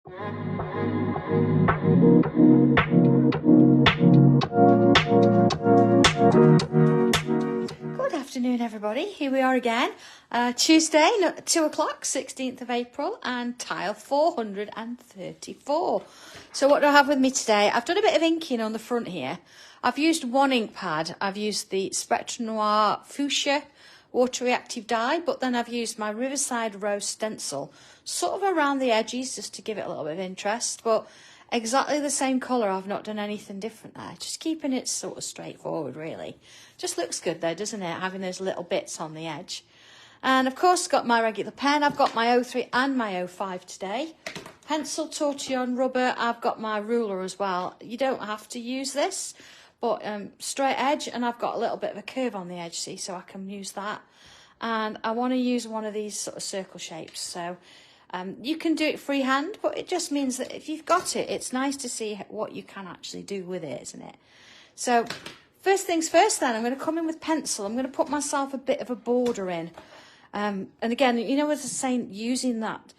Good afternoon, everybody. Here we are again. Tuesday, 2 o'clock, 16th of April, and tile 434. So what do I have with me today? I've done a bit of inking on the front here. I've used one ink pad. I've used the Noir Fuchsia water reactive dye, but then I've used my Riverside Row stencil sort of around the edges just to give it a little bit of interest, but exactly the same colour. I've not done anything different there, just keeping it sort of straightforward really. Just looks good though, doesn't it, having those little bits on the edge. And of course got my regular pen. I've got my 03 and my 05 today. Pencil, Tortillon, rubber. I've got my ruler as well. You don't have to use this, but straight edge, and I've got a little bit of a curve on the edge, see, so I can use that. And I want to use one of these sort of circle shapes, so you can do it freehand, but it just means that if you've got it, it's nice to see what you can actually do with it, isn't it? So first things first then, I'm going to come in with pencil. I'm going to put myself a bit of a border in. And again, you know, as I was saying, using that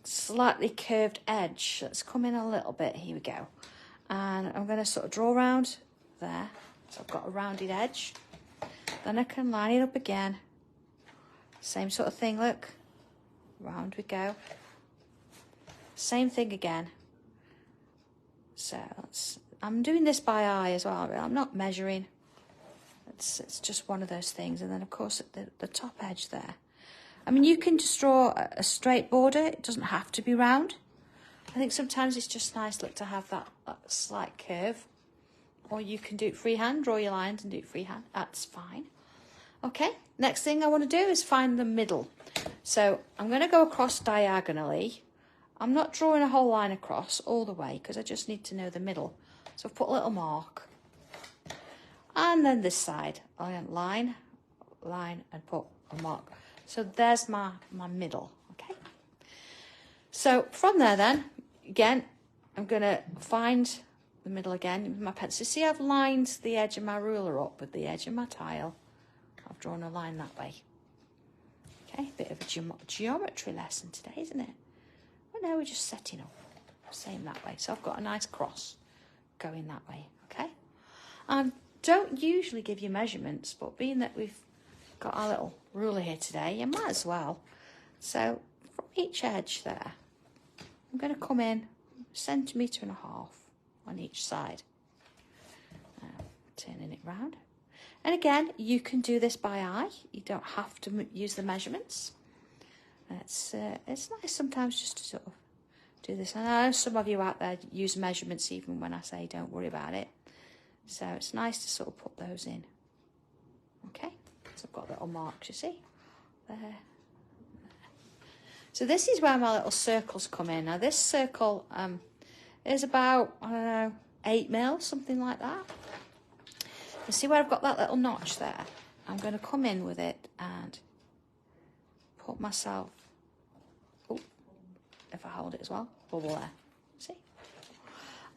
slightly curved edge, let's come in a little bit. Here we go. And I'm going to sort of draw around there. So I've got a rounded edge. Then I can line it up again. Same sort of thing, look. Round we go. Same thing again. So I'm doing this by eye as well. I'm not measuring. It's just one of those things. And then of course at the top edge there. I mean, you can just draw a straight border. It doesn't have to be round. I think sometimes it's just nice, look, to have that slight curve. Or you can do it freehand, draw your lines and do it freehand. That's fine. Okay, next thing I want to do is find the middle. So I'm going to go across diagonally. I'm not drawing a whole line across all the way because I just need to know the middle. So I've put a little mark. And then this side, I went line, and put a mark. So there's my middle, okay? So from there then, again, I'm going to find the middle again with my pencil. See, I've lined the edge of my ruler up with the edge of my tile. I've drawn a line that way. Okay, bit of a geometry lesson today, isn't it? Well, now we're just setting up, same that way. So I've got a nice cross going that way, okay? Don't usually give you measurements, but being that we've got our little ruler here today, you might as well. So from each edge there, I'm going to come in 1.5 centimetres on each side. Turning it round. And again, you can do this by eye. You don't have to use the measurements. It's nice sometimes just to sort of do this. And I know some of you out there use measurements even when I say don't worry about it. So it's nice to sort of put those in. Okay, so I've got little marks, you see, there. So this is where my little circles come in. Now this circle is about, I don't know, 8 mil, something like that. You see where I've got that little notch there? I'm going to come in with it and put myself, oh, if I hold it as well, bubble there, see?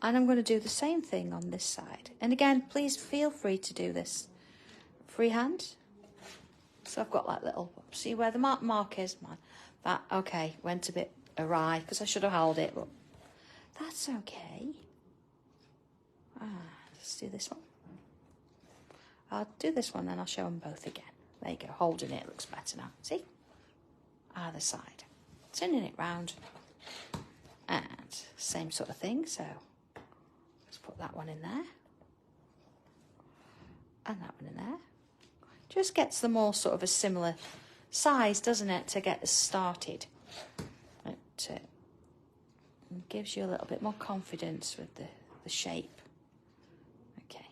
And I'm going to do the same thing on this side. And again, please feel free to do this freehand. So I've got that little, see where the mark is? That, okay, went a bit awry because I should have held it, but that's okay. Let's do this one. I'll do this one, then I'll show them both again. There you go, holding it looks better now. See? Either side. Turning it round. And same sort of thing, so let's put that one in there. And that one in there. Just gets them all sort of a similar size, doesn't it, to get us started. It gives you a little bit more confidence with the shape. Okay.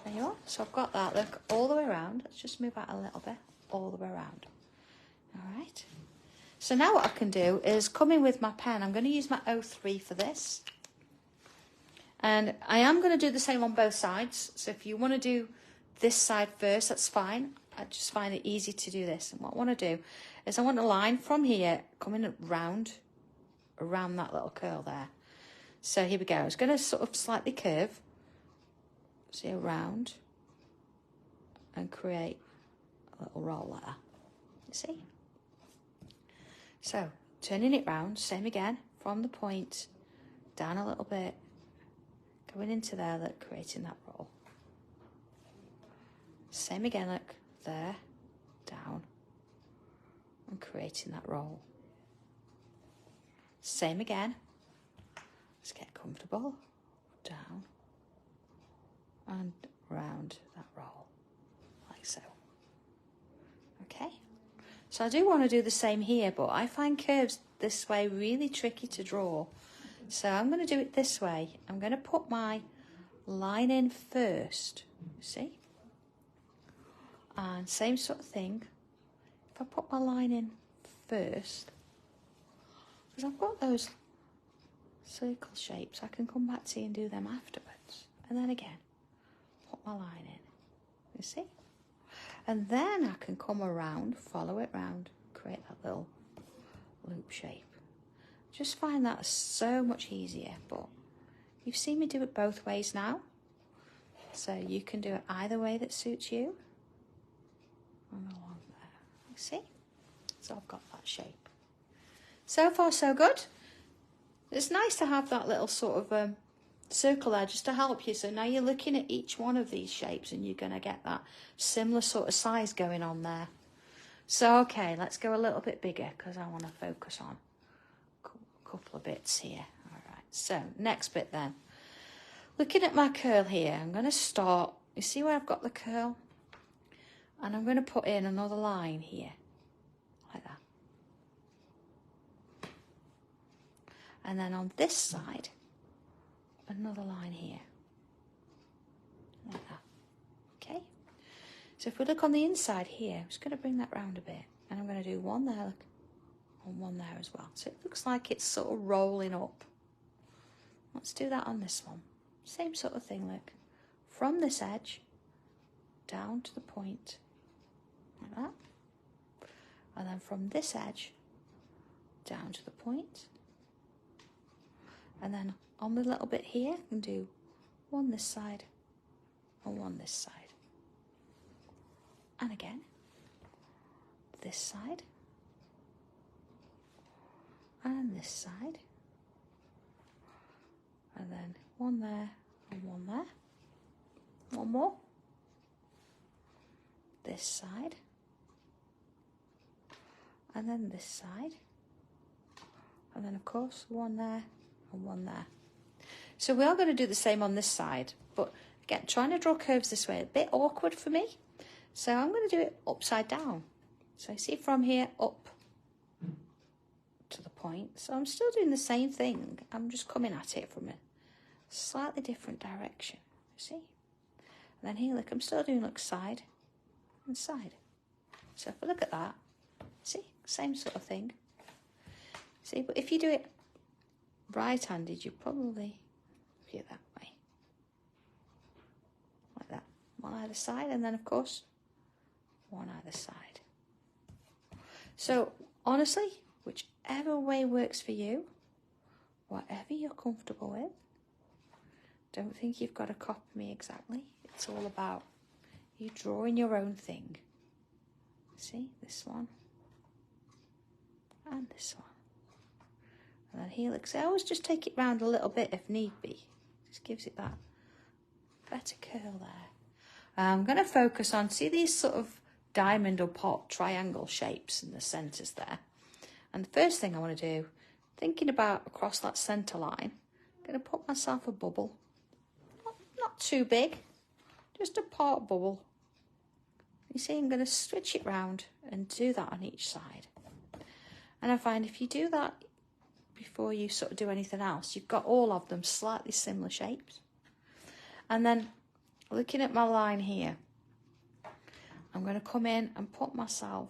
There you are. So I've got that, look, all the way around. Let's just move out a little bit, all the way around. All right. So now what I can do is come in with my pen. I'm going to use my 03 for this. And I am going to do the same on both sides. So if you want to do this side first, that's fine. I just find it easy to do this. And what I want to do is I want a line from here coming around that little curl there. So here we go. It's going to sort of slightly curve. See, around and create a little roll there. You see? So turning it round, same again, from the point, down a little bit, going into there, look, creating that roll. Same again, look, there, down, and creating that roll. Same again. Just get comfortable, down, and round that roll, like so. Okay, so I do want to do the same here, but I find curves this way really tricky to draw. So I'm going to do it this way. I'm going to put my line in first, you see? And same sort of thing. If I put my line in first, because I've got those circle shapes, I can come back to you and do them afterwards. And then again, put my line in, you see? And then I can come around, follow it round, create that little loop shape. Just find that so much easier, but you've seen me do it both ways now. So you can do it either way that suits you. And along there, you see? So I've got that shape. So far so good. It's nice to have that little sort of circle there just to help you. So now you're looking at each one of these shapes and you're going to get that similar sort of size going on there. So okay, let's go a little bit bigger because I want to focus on a couple of bits here. All right, so next bit then. Looking at my curl here, I'm going to start, you see where I've got the curl? And I'm going to put in another line here, like that. And then on this side, another line here, like that. Okay. So if we look on the inside here, I'm just going to bring that round a bit. And I'm going to do one there, look, and one there as well. So it looks like it's sort of rolling up. Let's do that on this one. Same sort of thing, look. From this edge, down to the point, like that. And then from this edge, down to the point. And then on the little bit here, I can do one this side and one this side. And again, this side and this side. And then one there and one there. One more. This side. And then this side. And then of course one there and one there. So we are going to do the same on this side, but again, trying to draw curves this way, a bit awkward for me. So I'm going to do it upside down. So see from here up to the point. So I'm still doing the same thing. I'm just coming at it from a slightly different direction, you see? And then here, look, I'm still doing, look, side and side. So if we look at that, see, same sort of thing. See, but if you do it right-handed, you probably do it that way. Like that. One either side, and then, of course, one either side. So, honestly, whichever way works for you, whatever you're comfortable with, don't think you've got to copy me exactly. It's all about you drawing your own thing. See, this one and this one. And then here, look, so I always just take it round a little bit if need be. Just gives it that better curl there. I'm going to focus on, see these sort of diamond or pot triangle shapes in the centres there. And the first thing I want to do, thinking about across that centre line, I'm going to put myself a bubble. Not too big, just a part bubble. You see, I'm going to switch it round and do that on each side. And I find if you do that before you sort of do anything else, you've got all of them slightly similar shapes. And then looking at my line here, I'm going to come in and put myself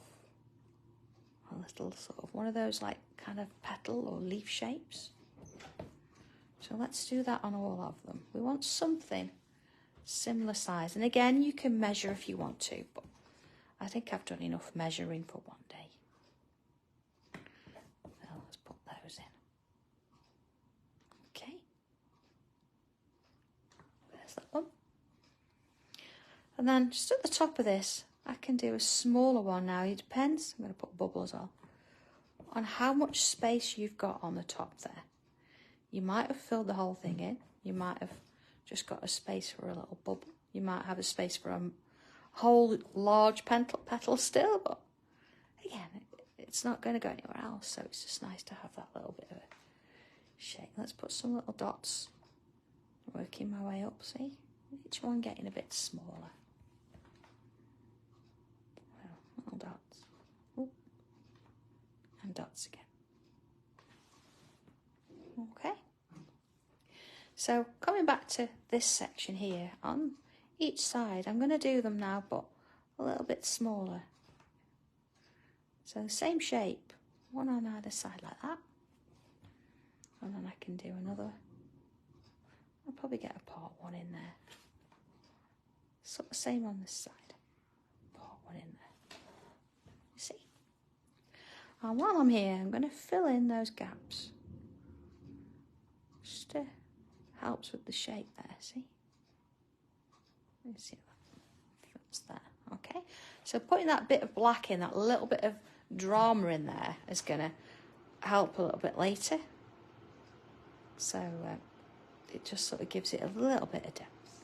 a little sort of one of those like kind of petal or leaf shapes. So let's do that on all of them. We want something similar size. And again, you can measure if you want to, but I think I've done enough measuring for one day. Now let's put those in. Okay. There's that one. And then just at the top of this, I can do a smaller one now. It depends. I'm going to put bubbles on how much space you've got on the top there. You might have filled the whole thing in. You might have just got a space for a little bubble. You might have a space for a whole large petal still, but again, it's not going to go anywhere else, so it's just nice to have that little bit of a shape. Let's put some little dots, working my way up, see? Each one getting a bit smaller. Little dots. Ooh. And dots again. Okay. So coming back to this section here, on each side, I'm going to do them now, but a little bit smaller. So the same shape, one on either side like that. And then I can do another. I'll probably get a part one in there. Sort of same on this side. Part one in there. You see? And while I'm here, I'm going to fill in those gaps. Just helps with the shape there, see? Let me see that fits there. Okay, so putting that bit of black in, that little bit of drama in there is going to help a little bit later. So it just sort of gives it a little bit of depth.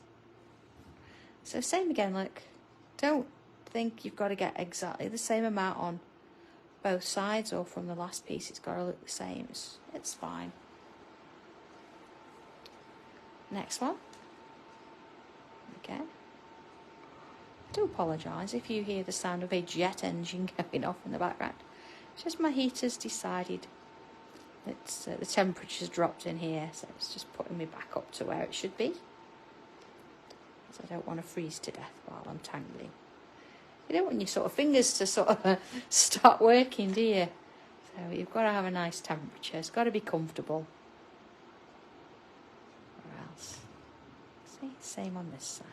So same again, look, don't think you've got to get exactly the same amount on both sides or from the last piece it's got to look the same. It's fine. Next one. Again. I do apologise if you hear the sound of a jet engine going off in the background. It's just my heater's decided it's the temperature's dropped in here, so it's just putting me back up to where it should be. So I don't want to freeze to death while I'm tangling. You don't want your sort of fingers to sort of start working, do you? So you've got to have a nice temperature. It's got to be comfortable. Or else. See, same on this side.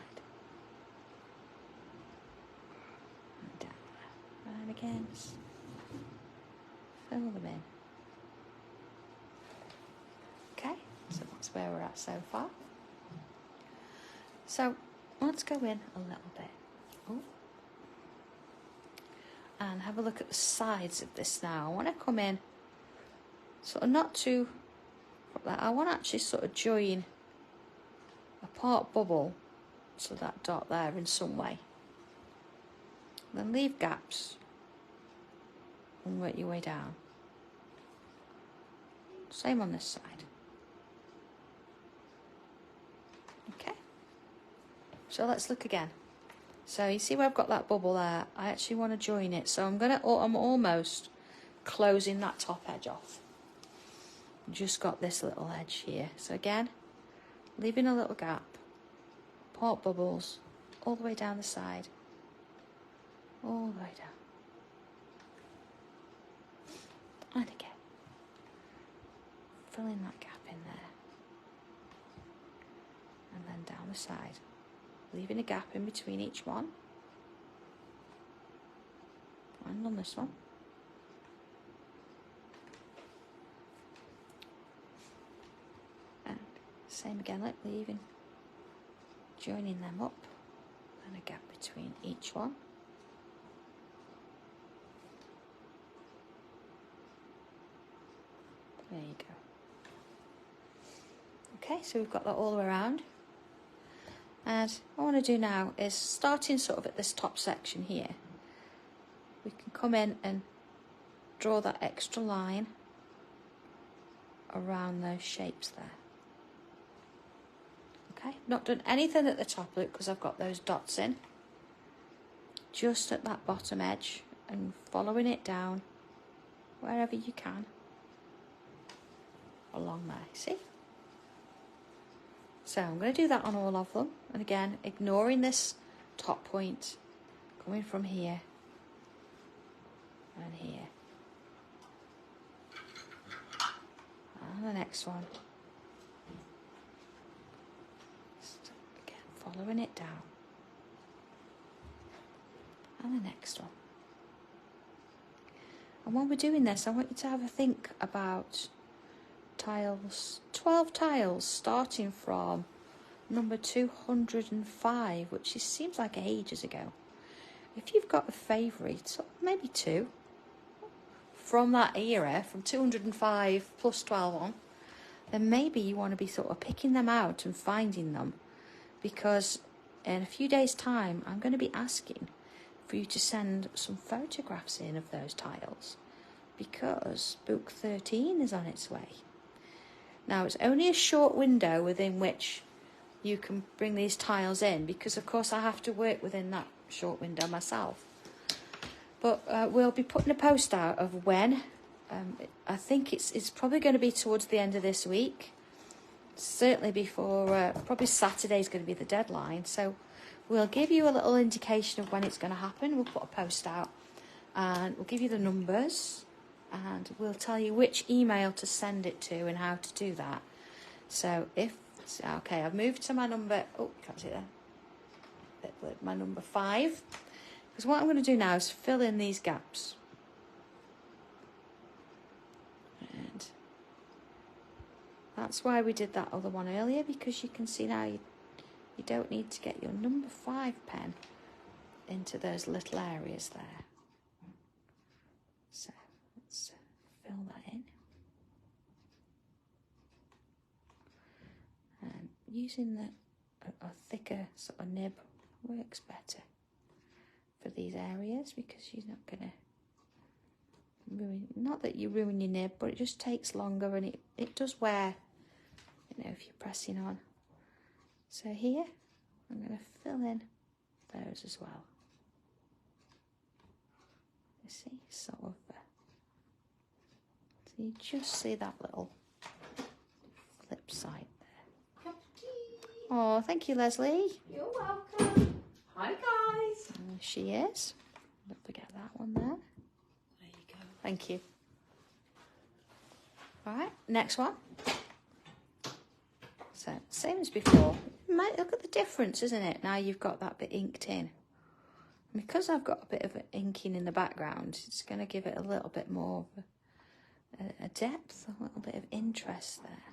And down there. And again, just fill them in. Okay, so that's where we're at so far. So let's go in a little bit. Ooh. And have a look at the sides of this now. I want to come in sort of not too, I want to actually sort of join a part bubble to that dot there in some way. Then leave gaps and work your way down. Same on this side. Okay. So let's look again. So you see where I've got that bubble there? I actually want to join it. So I'm almost closing that top edge off. Just got this little edge here. So again, leaving a little gap, part bubbles all the way down the side, all the way down. And again, filling that gap in there. And then down the side. Leaving a gap in between each one. And on this one. And same again, like leaving, joining them up, and a gap between each one. There you go. Okay, so we've got that all the way around. And what I want to do now is, starting sort of at this top section here, we can come in and draw that extra line around those shapes there. Okay, not done anything at the top loop because I've got those dots in. Just at that bottom edge and following it down wherever you can along there, see? So I'm going to do that on all of them. And again, ignoring this top point, coming from here and here. And the next one. Just again, following it down. And the next one. And while we're doing this, I want you to have a think about tiles, 12 tiles starting from number 205, which seems like ages ago. If you've got a favourite, maybe two, from that era, from 205 plus 12 on, then maybe you want to be sort of picking them out and finding them, because in a few days' time, I'm going to be asking for you to send some photographs in of those tiles, because book 13 is on its way. Now, it's only a short window within which you can bring these tiles in, because of course I have to work within that short window myself. But we'll be putting a post out of when. I think it's probably going to be towards the end of this week. Certainly before, probably Saturday's going to be the deadline. So we'll give you a little indication of when it's going to happen. We'll put a post out and we'll give you the numbers and we'll tell you which email to send it to and how to do that. So okay, I've moved to my number, oh, can't see there, my number 5. Because what I'm going to do now is fill in these gaps. And that's why we did that other one earlier, because you can see now you don't need to get your number 5 pen into those little areas there. So let's fill that in. And using a thicker sort of nib works better for these areas, because you're not going to ruin, not that you ruin your nib, but it just takes longer and it does wear, you know, if you're pressing on. So here I'm going to fill in those as well. You see, sort of so you just see that little flip side there. Oh, thank you, Leslie. You're welcome. Hi guys. She is. Don't forget that one there. There you go. Thank you. All right, next one. So same as before. You might look at the difference, isn't it? Now you've got that bit inked in. And because I've got a bit of inking in the background, it's going to give it a little bit more of a depth, a little bit of interest there.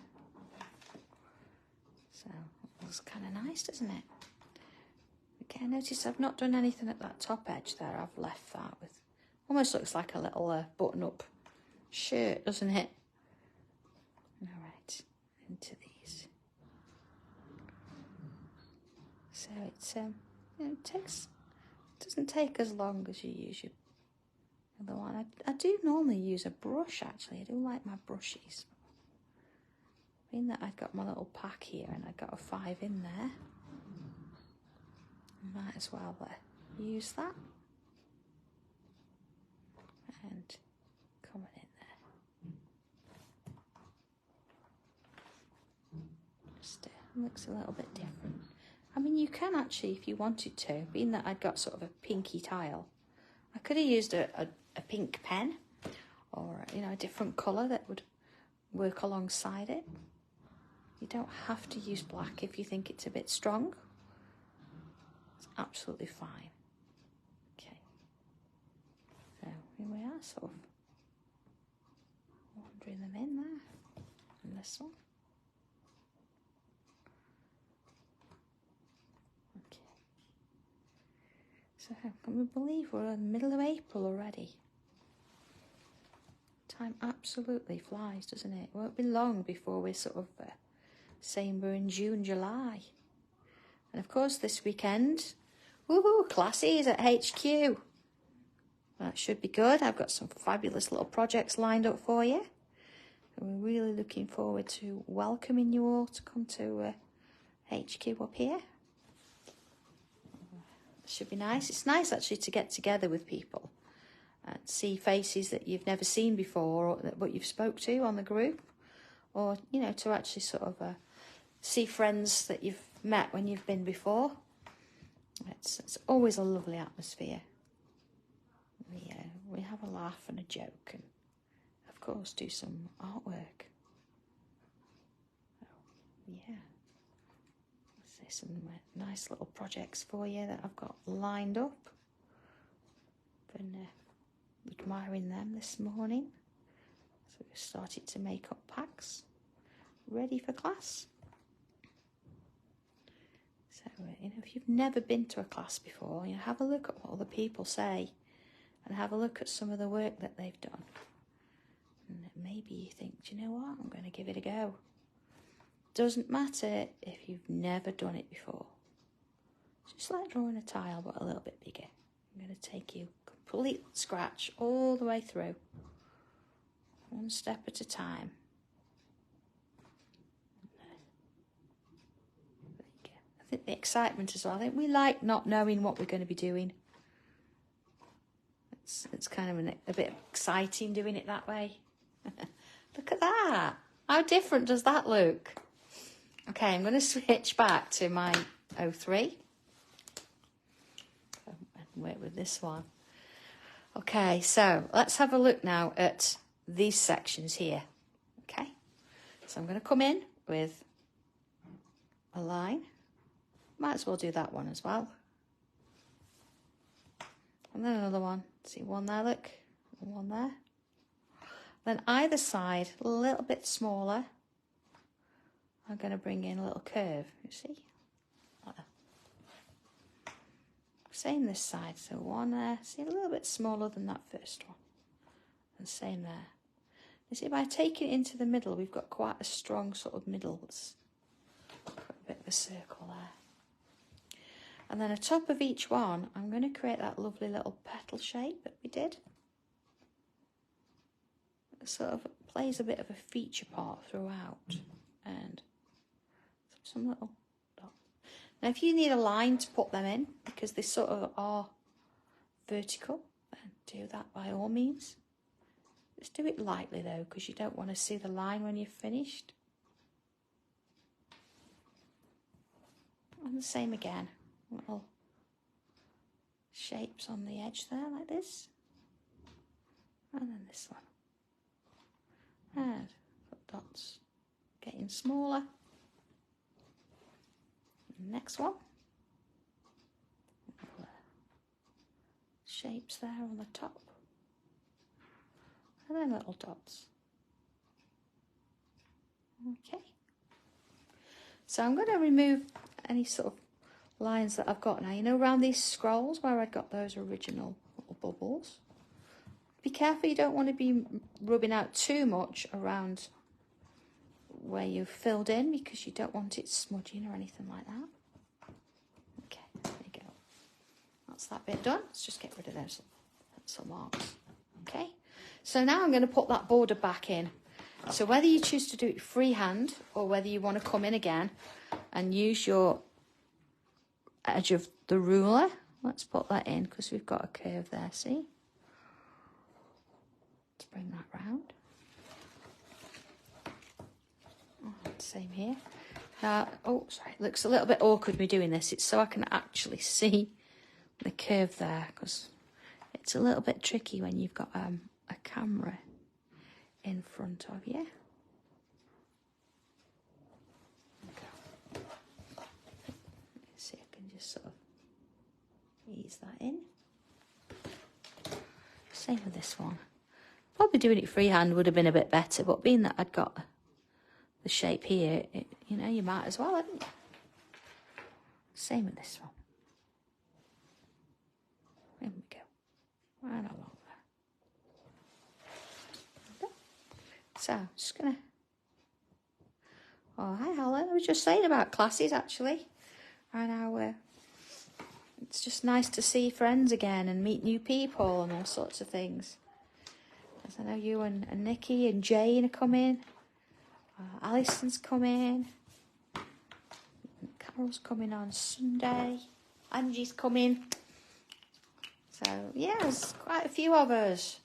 So it looks kind of nice, doesn't it? Okay, notice I've not done anything at that top edge there. I've left that with, almost looks like a little button-up shirt, doesn't it? All right, into these. So it's you know, it doesn't take as long as you use your other one. I do normally use a brush actually. I do like my brushes. Being that I've got my little pack here and I've got a 5 in there, I might as well use that. And coming in there. Just looks a little bit different. I mean, you can actually, if you wanted to, being that I'd got sort of a pinky tile, I could have used a pink pen or, you know, a different colour that would work alongside it. You don't have to use black if you think it's a bit strong. It's absolutely fine. Okay. So here we are, sort of wandering them in there. And this one. Okay. So can we believe we're in the middle of April already? Time absolutely flies, doesn't it? It won't be long before we're sort of saying we're in June, July. And of course this weekend, woohoo, classes at HQ. That should be good. I've got some fabulous little projects lined up for you. And we're really looking forward to welcoming you all to come to HQ up here. It should be nice. It's nice actually to get together with people and see faces that you've never seen before or what you've spoke to on the group, or, you know, to actually sort of see friends that you've met when you've been before. It's always a lovely atmosphere. We have a laugh and a joke and, of course, do some artwork. Yeah. There's some nice little projects for you that I've got lined up. Been admiring them this morning. So we started to make up packs ready for class. So, you know, if you've never been to a class before, you know, have a look at what other people say and have a look at some of the work that they've done. maybe you think, do you know what, I'm going to give it a go. Doesn't matter if you've never done it before. It's just like drawing a tile, but a little bit bigger. I'm going to take you complete scratch all the way through, one step at a time. There you go. I think the excitement as well. I think we like not knowing what we're going to be doing. It's kind of a bit exciting doing it that way. Look at that. How different does that look? Okay, I'm going to switch back to my 03 and work with this one. Okay, so let's have a look now at these sections here. Okay, so I'm going to come in with a line. Might as well do that one as well. And then another one. See one there, look, and one there. Then either side, a little bit smaller. I'm going to bring in a little curve, you see? Like that. Same this side, so one there, see, a little bit smaller than that first one. And same there. You see, by taking it into the middle, we've got quite a strong sort of middles. Put a bit of a circle there. And then atop of each one, I'm going to create that lovely little petal shape that we did. It sort of plays a bit of a feature part throughout. And some little dots. Now, if you need a line to put them in, because they sort of are vertical, then do that by all means. Just do it lightly though, because you don't want to see the line when you've finished. And the same again. Little shapes on the edge there like this, and then this one, and put dots getting smaller. Next one, shapes there on the top, and then little dots. Okay, so I'm going to remove any sort of lines that I've got now. You know, around these scrolls where I got those original little bubbles. Be careful, you don't want to be rubbing out too much around where you've filled in, because you don't want it smudging or anything like that. Okay, there you go. That's that bit done. Let's just get rid of those pencil marks. Okay, so now I'm going to put that border back in. So whether you choose to do it freehand or whether you want to come in again and use your edge of the ruler, let's put that in because we've got a curve there, see? Let's bring that round. Oh, same here. Oh, sorry, it looks a little bit awkward me doing this. It's so I can actually see the curve there, because it's a little bit tricky when you've got a camera in front of you. See, I can just sort of ease that in. Same with this one. Probably doing it freehand would have been a bit better, but being that I'd got the shape here, you know, you might as well, hadn't you? Same with this one. There we go. Right along there. So, just gonna... Oh, hi Helen. I was just saying about classes, actually. And how it's just nice to see friends again and meet new people and all sorts of things. As I know you and Nikki and Jane are coming. Alison's coming. Carol's coming on Sunday. Angie's coming. So, yeah, there's quite a few of us.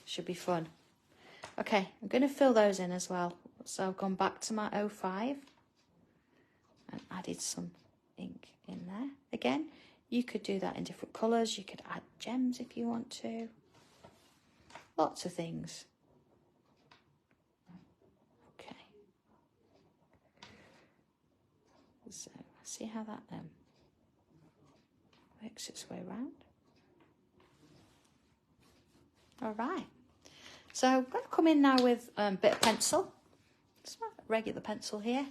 Should be fun. Okay, I'm going to fill those in as well. So I've gone back to my 05 and added some ink in there. Again, you could do that in different colours. You could add gems if you want to. Lots of things. Okay. So, see how that works its way around. All right. So I'm going to come in now with a bit of pencil. Just a regular pencil here.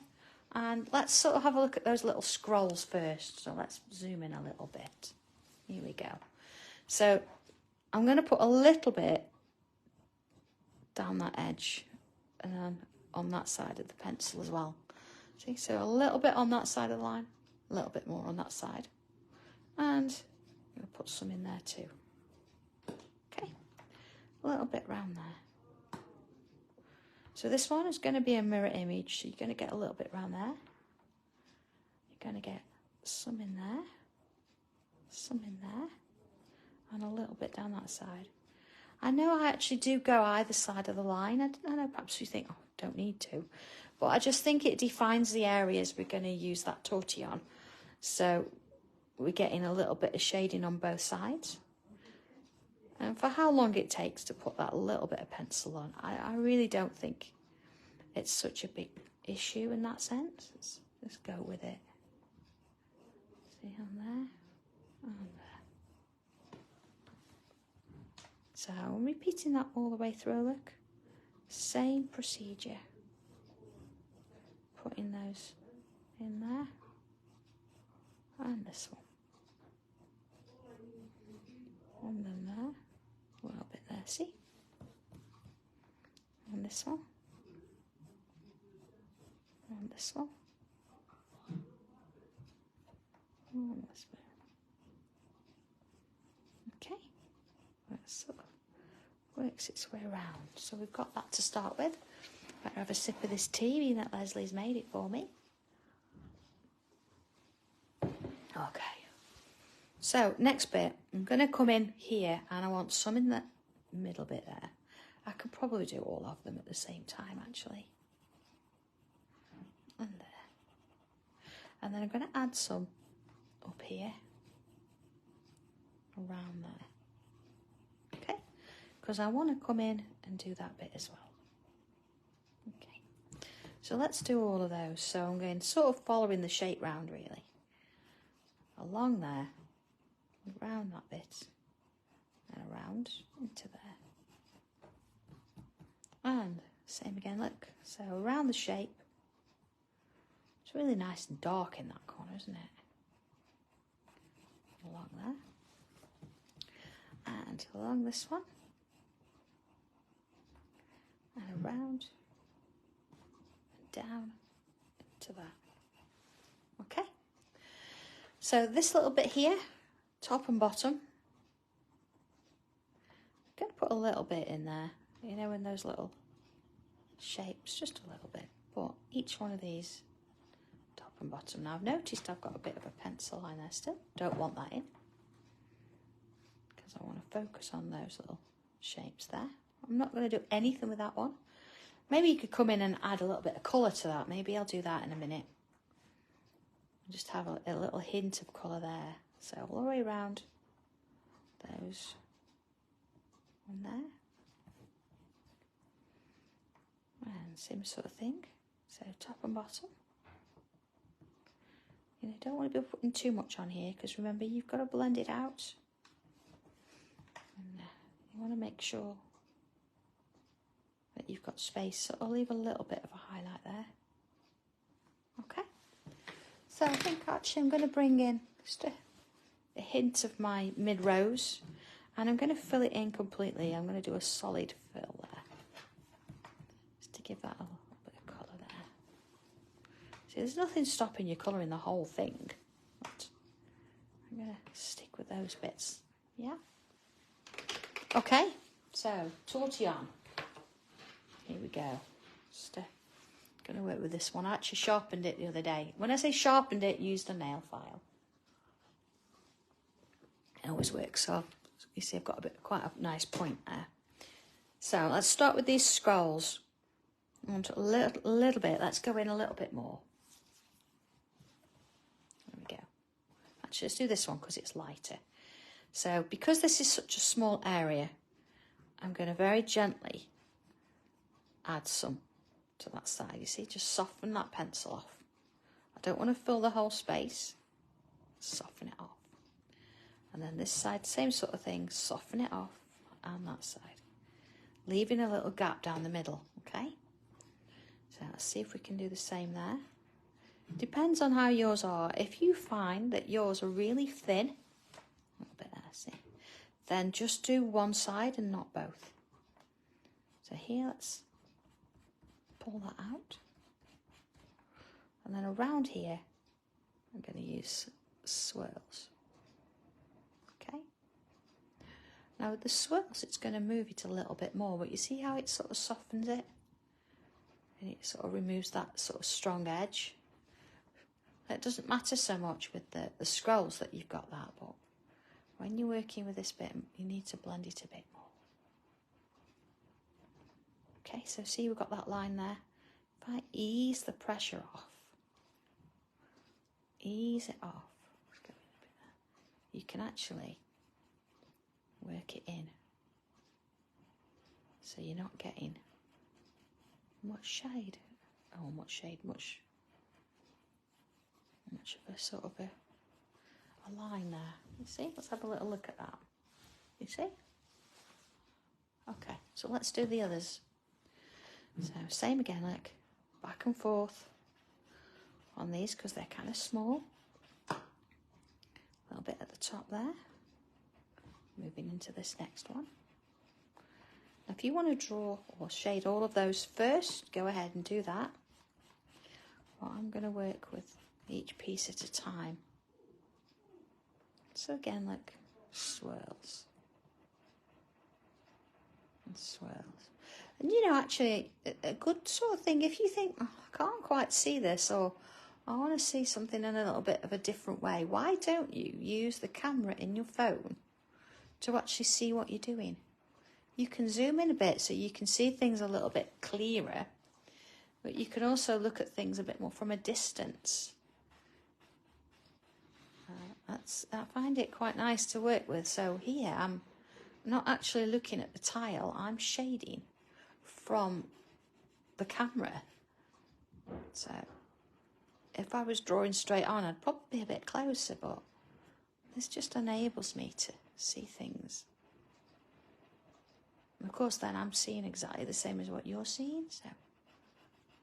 And let's sort of have a look at those little scrolls first. So let's zoom in a little bit. Here we go. So I'm going to put a little bit down that edge and then on that side of the pencil as well. See, so a little bit on that side of the line, a little bit more on that side. And I'm going to put some in there too. Okay, a little bit round there. So this one is going to be a mirror image, so you're going to get a little bit round there. You're going to get some in there, some in there, and a little bit down that side. I know I actually do go either side of the line. I know perhaps you think, oh, don't need to. But I just think it defines the areas we're going to use that tortillon. So we're getting a little bit of shading on both sides. And for how long it takes to put that little bit of pencil on, I really don't think it's such a big issue in that sense. Let's just go with it. See on there, on there. So I'm repeating that all the way through, look. Same procedure. Putting those in there. And this one. And then there. A little bit there, see? And this one. And this one. And this one. Okay. That sort of works its way around. So we've got that to start with. Better have a sip of this tea, being that Leslie's made it for me. Okay. So next bit, I'm going to come in here and I want some in the middle bit there. I could probably do all of them at the same time actually. And there. And then I'm going to add some up here. Around there. Okay. Because I want to come in and do that bit as well. Okay. So let's do all of those. So I'm going sort of following the shape round really. Along there. Around that bit and around into there, and same again, look, so around the shape. It's really nice and dark in that corner, isn't it? Along there and along this one and around and down into that. Okay, so this little bit here, top and bottom. I'm going to put a little bit in there, you know, in those little shapes, just a little bit. But each one of these, top and bottom. Now I've noticed I've got a bit of a pencil line there still. Don't want that in, because I want to focus on those little shapes there. I'm not going to do anything with that one. Maybe you could come in and add a little bit of colour to that. Maybe I'll do that in a minute. Just have a little hint of colour there. So all the way around those on there. And same sort of thing. So top and bottom. You know, don't want to be putting too much on here because remember you've got to blend it out. And you want to make sure that you've got space. So I'll leave a little bit of a highlight there. Okay. So I think actually I'm going to bring in just a hint of my mid-rose and I'm going to fill it in completely. I'm going to do a solid fill there just to give that a little bit of colour there. See, there's nothing stopping you colouring the whole thing, but I'm going to stick with those bits. Yeah. Okay, so tortillon. Here we go. Just going to work with this one. I actually sharpened it the other day. When I say sharpened it, used a nail file. It always works. So you see I've got quite a nice point there. So let's start with these scrolls. I want a little bit. Let's go in a little bit more. There we go. Actually, let's do this one because it's lighter. So because this is such a small area, I'm going to very gently add some to that side. You see, just soften that pencil off. I don't want to fill the whole space. Soften it off. And then this side, same sort of thing, soften it off, and that side. Leaving a little gap down the middle, okay? So let's see if we can do the same there. Depends on how yours are. If you find that yours are really thin, a little bit there, see? Then just do one side and not both. So here, let's pull that out. And then around here, I'm going to use swirls. Okay. Now with the swirls, it's going to move it a little bit more, but you see how it sort of softens it? And it sort of removes that sort of strong edge. It doesn't matter so much with the scrolls that you've got that, but when you're working with this bit, you need to blend it a bit more. Okay, so see we've got that line there. If I ease the pressure off, ease it off, you can actually work it in. So you're not getting much shade. Oh, much of a sort of a line there. You see? Let's have a little look at that. You see? Okay, so let's do the others. So same again, like back and forth on these because they're kind of small. A little bit at the top there. Moving into this next one. Now if you want to draw or shade all of those first, go ahead and do that. Well, I'm going to work with each piece at a time. So again, like swirls and swirls. And you know, actually, a good sort of thing, if you think, oh, I can't quite see this, or I want to see something in a little bit of a different way, why don't you use the camera in your phone to actually see what you're doing? You can zoom in a bit so you can see things a little bit clearer, but you can also look at things a bit more from a distance. I find it quite nice to work with. So here I'm not actually looking at the tile, I'm shading from the camera. So if I was drawing straight on, I'd probably be a bit closer, but this just enables me to see things. And of course then I'm seeing exactly the same as what you're seeing, so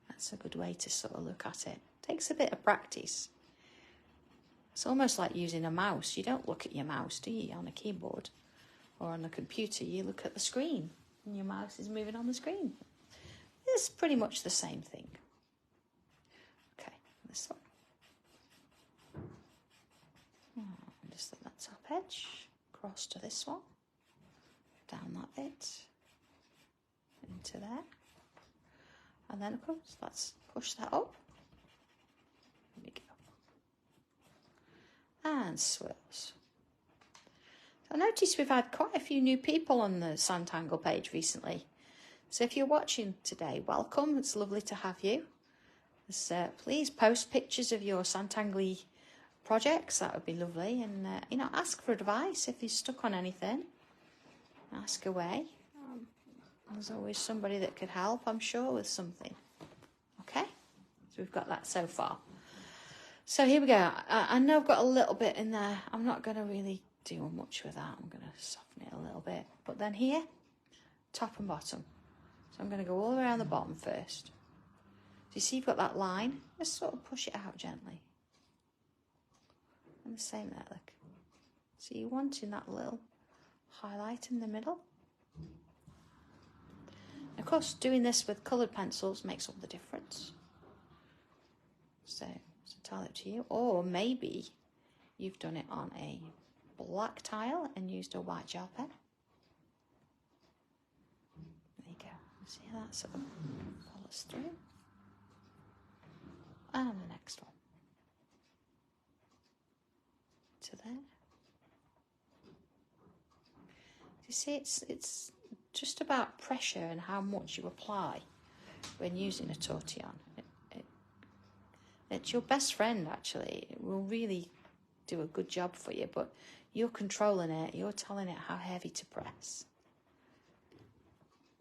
that's a good way to sort of look at it. Takes a bit of practice. It's almost like using a mouse. You don't look at your mouse, do you, on a keyboard or on a computer? You look at the screen and your mouse is moving on the screen. It's pretty much the same thing. Okay, this one. Just at that top edge, across to this one, down that bit, into there. And then of course, let's push that up. There we go. And swirls. So I noticed we've had quite a few new people on the Sanntangle page recently. So if you're watching today, welcome. It's lovely to have you. Please post pictures of your Sanntangle projects. That would be lovely. And you know, ask for advice if you're stuck on anything. Ask away. There's always somebody that could help, I'm sure, with something. Okay, so we've got that so far. So here we go. I know I've got a little bit in there. I'm not going to really do much with that. I'm going to soften it a little bit. But then here, top and bottom. So I'm going to go all around the bottom first. So you see you've got that line. Just sort of push it out gently. And the same there, look. So you're wanting that little highlight in the middle. Of course, doing this with coloured pencils makes all the difference. So it's entirely up to you. Or maybe you've done it on a black tile and used a white gel pen. There you go. See how that sort of follows through. And the next one. To there. You see, it's just about pressure and how much you apply when using a tortillon. It's your best friend, actually. It will really do a good job for you, but you're controlling it. You're telling it how heavy to press.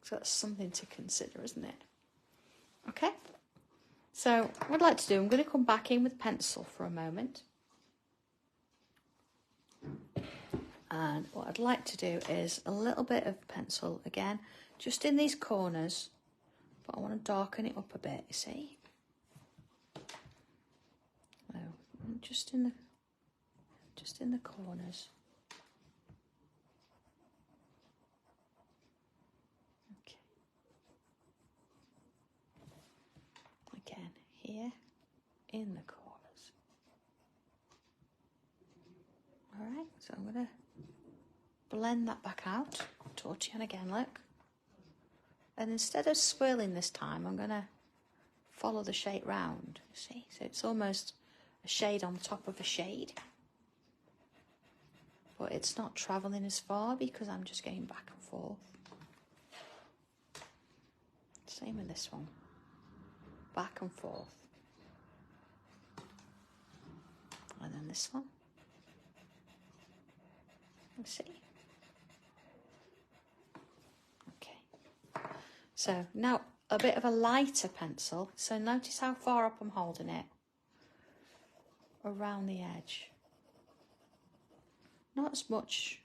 So that's something to consider, isn't it? Okay. So what I'd like to do, I'm going to come back in with pencil for a moment. And what I'd like to do is a little bit of pencil again, just in these corners, but I want to darken it up a bit, you see. So just in the corners. Okay. in the corners. Alright, so I'm going to blend that back out. Tortillon again, look. And instead of swirling this time, I'm going to follow the shape round, see? So it's almost a shade on top of a shade. But it's not travelling as far because I'm just going back and forth. Same with this one. Back and forth. And then this one. Let's see. Okay. So now a bit of a lighter pencil. So notice how far up I'm holding it. Around the edge. Not as much,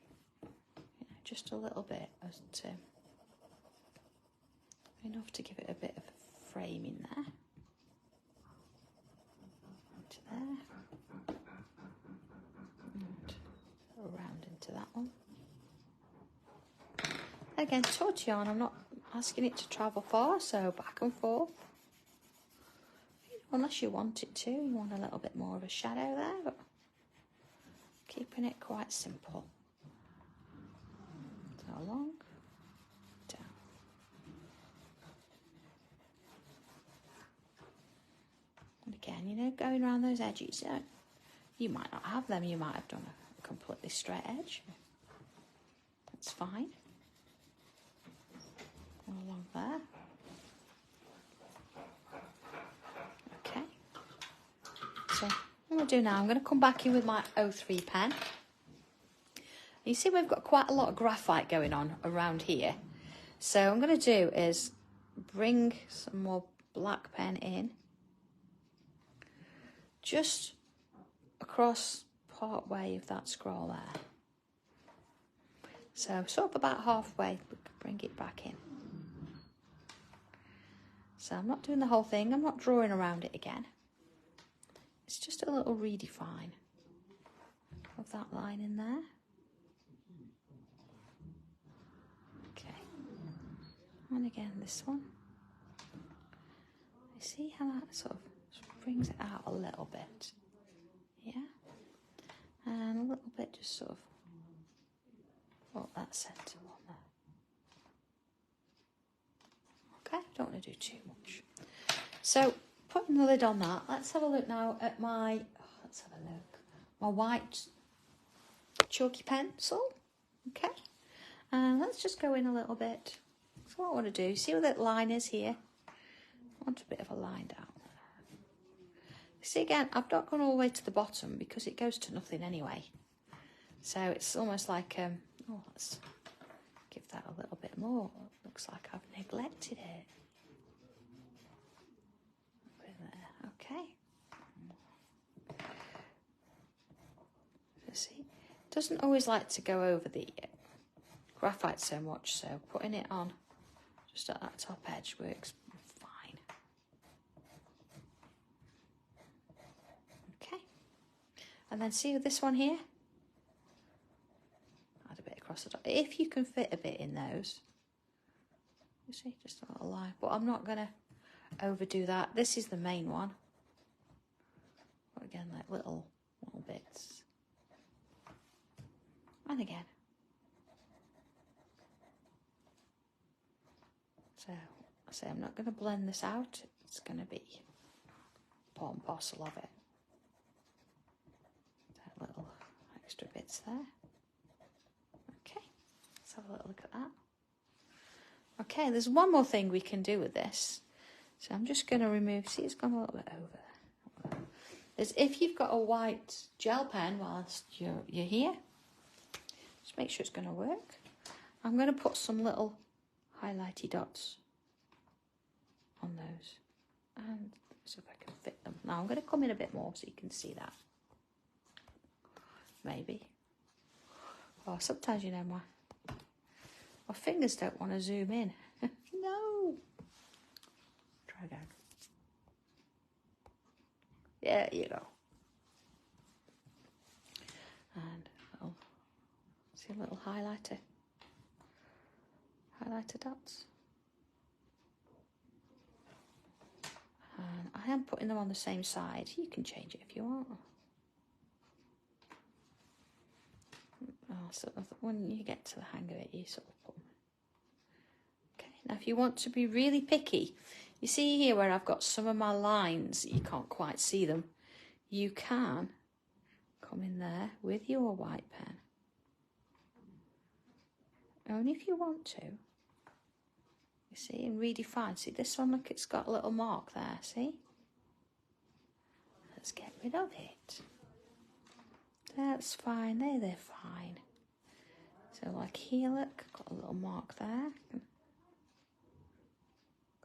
just a little bit as to, enough to give it a bit of framing there. Into there. And around into that one. Again, Tortillon, I'm not asking it to travel far, so back and forth. Unless you want it to, you want a little bit more of a shadow there, but keeping it quite simple. So along, down. And again, you know, going around those edges, you might not have them, you might have done a completely straight edge. That's fine. Go along there. Okay. So what I'm going to do now, I'm going to come back in with my 03 pen. You see we've got quite a lot of graphite going on around here. So what I'm going to do is bring some more black pen in. Just across part way of that scroll there. So sort of about halfway, we can bring it back in. So I'm not doing the whole thing, I'm not drawing around it again. It's just a little redefine of that line in there. Okay. And again this one. You see how that sort of brings it out a little bit. Yeah. And a little bit just sort of, oh, that centre one there. Okay, don't want to do too much. So putting the lid on that, let's have a look now at my, my white chalky pencil. Okay, and let's just go in a little bit. So what I want to do, see where that line is here? I want a bit of a line down. See again, I've not gone all the way to the bottom because it goes to nothing anyway. So it's almost like, oh, let's give that a little bit more. Looks like I've neglected it. Put it there, okay. So see, it doesn't always like to go over the graphite so much, so putting it on just at that top edge works fine. Okay, and then see this one here? Add a bit across the top. If you can fit a bit in those, you see, just a little line, but I'm not going to overdo that. This is the main one. But again, like little bits. And again. So, I say I'm not going to blend this out. It's going to be part and parcel of it. That little extra bits there. Okay, let's have a little look at that. Okay, there's one more thing we can do with this. So I'm just going to remove, see it's gone a little bit over. Is if you've got a white gel pen whilst you're here, just make sure it's going to work. I'm going to put some little highlighty dots on those. And see if I can fit them. Now I'm going to come in a bit more so you can see that. Maybe. Oh, sometimes, you know, my fingers don't want to zoom in. No. Try again. There you go. And see a little highlighter dots. And I am putting them on the same side. You can change it if you want. Oh, so when you get to the hang of it, you sort of put them. Okay, now if you want to be really picky, you see here where I've got some of my lines, you can't quite see them. You can come in there with your white pen. Only if you want to. You see, and redefine. See this one, look, it's got a little mark there, see? Let's get rid of it. That's fine, they're fine. So like here, look, got a little mark there.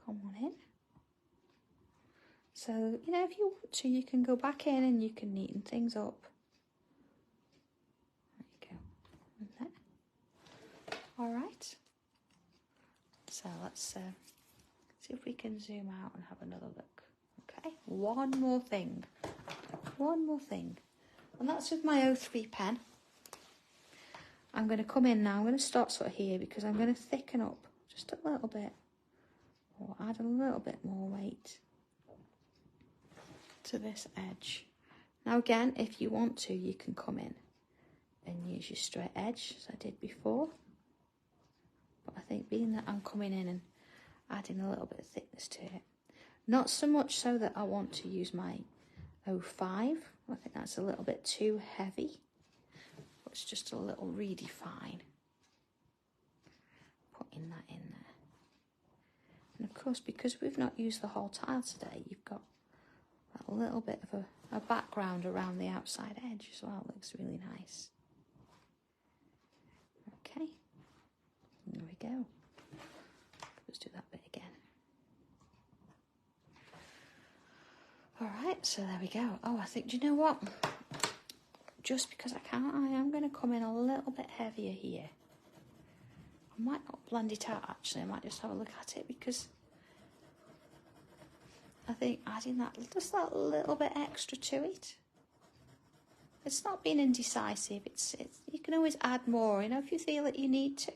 Come on in. So, you know, if you want to, you can go back in and you can neaten things up. There you go. And there. All right. So let's see if we can zoom out and have another look. Okay, one more thing. And that's with my 03 pen. I'm going to come in now. I'm going to start sort of here because I'm going to thicken up just a little bit. Or add a little bit more weight to this edge. Now again, if you want to, you can come in and use your straight edge as I did before. But I think being that I'm coming in and adding a little bit of thickness to it, not so much so that I want to use my 05. I think that's a little bit too heavy. But it's just a little redefine. Putting that in there. And of course, because we've not used the whole tile today, you've got a little bit of a background around the outside edge as well. It looks really nice. Okay, there we go. Let's do that bit again. All right, so there we go. Oh, I think, do you know what? Just because I can't, I am going to come in a little bit heavier here. I might not blend it out actually, I might just have a look at it because I think adding that, just that little bit extra to it. It's not being indecisive, it's you can always add more, you know, if you feel that you need to.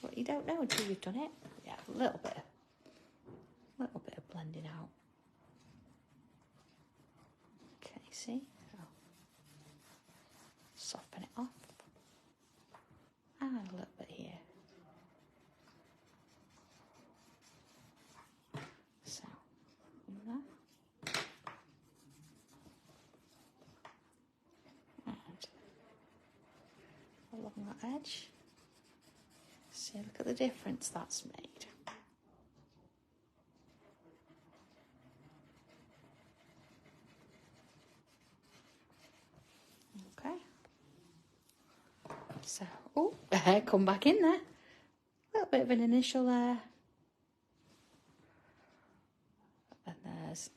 But you don't know until you've done it. Yeah, a little bit of blending out. Okay, see? Oh. Soften it off. And a little bit here. So, there. And along that edge. See, look at the difference that's made. Okay. So, oh, come back in there. A little bit of an initial there. And there's